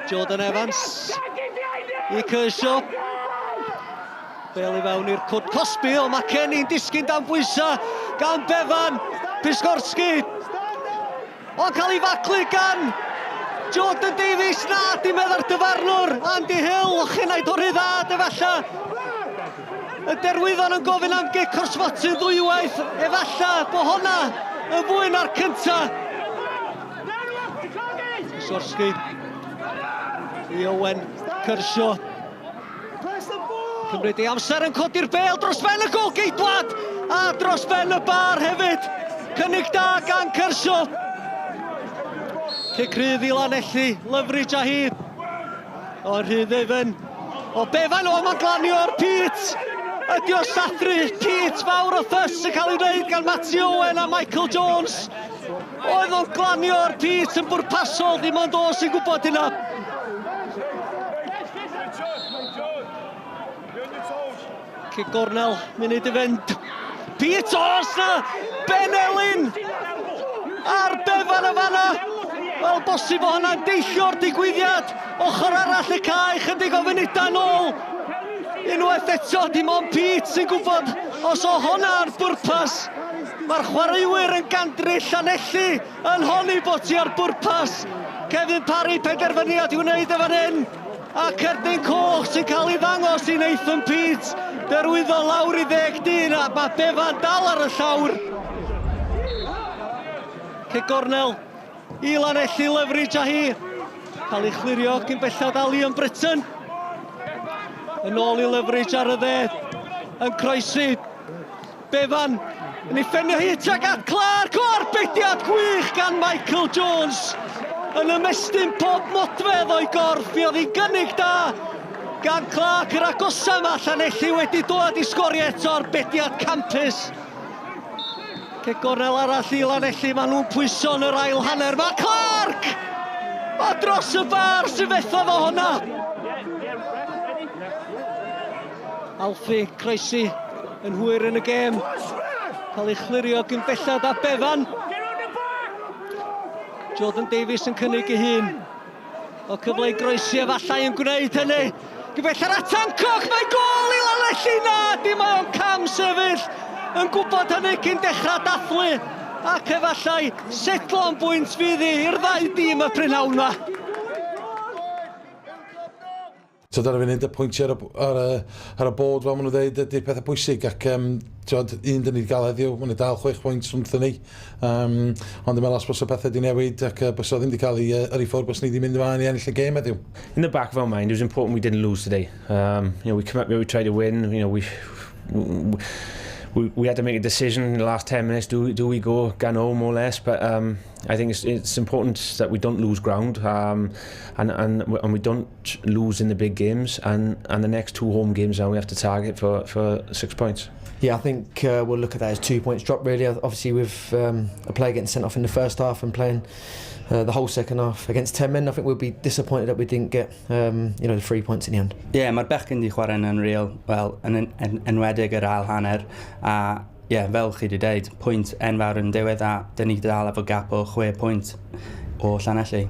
Jordan Evans I Kershaw. Bel I fewn i'r cwrt Cosby, o mae Kenny'n disgyn dan bwysa gan Bevan. Piskorski. O'n cael ei faclu gan Jordan Davies, na, di meddwl dyfarnwr. Andy Hill, ochenau dorri dda, efalla. Y Derwyddon yn gofyn am gic corsfotu ddwywaith, efalla bo honna yn fwy na'r cynta. Piskorski. I Owen Kershaw. Cymryd ei amser yn codi'r bel dros ben y golgeidwad a dros ben y bar hefyd. Cynnig da gan Kershaw. Cic rydd I Llanelli, Lyfridge a hi. O rhydd efyn. O Bevan, o mae'n glanio'r Pete. Ydi o sathru Pete fawr o ffys yn cael ei wneud gan Matty Owen a Michael Jones. Oedd o'n glanio'r Pete yn bwrpasol, ddim ond o sy'n gwybod hynna. Cic gornel, munud I fynd. Pete os na, Ben Elin ar Bevan y fanna. Wel, bosib o hwnna'n deillio'r digwyddiad. Ochr arall y cae, chydig o funudau nôl. Unwaith eto, dim ond Pete sy'n gwybod os o hwnna'r bwrpas. Mae'r chwaraewyr yn gandru Llanelli yn honni bod hi ar bwrpas. Kevin Parry penderfyniad I wneud e fan hyn. A Cerdyn Coch sy'n cael ei ddangos I Nathan Pete. Derwyddon lawr I 10 dyn a mae Bevan dal ar y llawr. Cic gornel I Llanelli, Lyfridge a hi. Cael ei chlirio gyn bellad Ali yn Britain. Yn ôl I Lyfridge ar y dde. Yn croesi. Bevan yn ei ffenio hi tuag at Clark. O arbediad gwych gan Michael Jones. Yn ymestyn pob modfedd o'i gorff, mi oedd hi'n gynnig da gan Clark yr agosa yma. Llanelli wedi dod I sgorio eto arbediad campus. Cic gornel arall I Llanelli, maen nhw'n pwyso yn yr ail hanner. Mae Clark! O dros y bar sy'n fethodd o hwnna. Alfie croesi yn hwyr yn y gêm. Cael ei chlirio gyn bellad a Bevan. Jordan Davies yn cynnig ei hun. O cyfle I groesi efallai yn gwneud hynny. Gyfella'r Atancoch, mae gol I Llanelli na! Dim mae o'n cam sefyll. Yn gwybod hynny cyn dechrau dathlu. Ac efallai setlo yn bwynt fydd i'r ddau dîm y prynhawn yma. So dyna fi'n neud y pwyntiau ar y bod fel maen nhw'n dweud ydy'r pethau bwysig ac un dyn ni wedi gael heddiw, maen nhw dal 6 pwynt rhwngthyn ni. Ond dwi'n meddwl os bys y pethau wedi newid ac bys o ddim wedi cael ei ffwrdd bys ni wedi mynd ymlaen I ennill y gêm heddiw. In the back of our mind, it was important we didn't lose today. We come up here, we tried to win. We had to make a decision in the last 10 minutes. Do we go gan home more or less? But I think it's important that we don't lose ground and we don't lose in the big games. And the next 2 home games now we have to target for 6 points. Yeah, I think we'll look at that as 2 points drop really. Obviously with a player getting sent off in the first half and playing the whole second half against 10 men, I think we'll be disappointed that we didn't get the 3 points in the end. Yeah, mae'r bechgyn di chwarae'n unreal, wel, yn enwedig yr ail hanner. A fel chi wedi dweud, pwynt enfawr yn diwedd a dyn ni dal efo gap o 6 pwynt o Llanelli.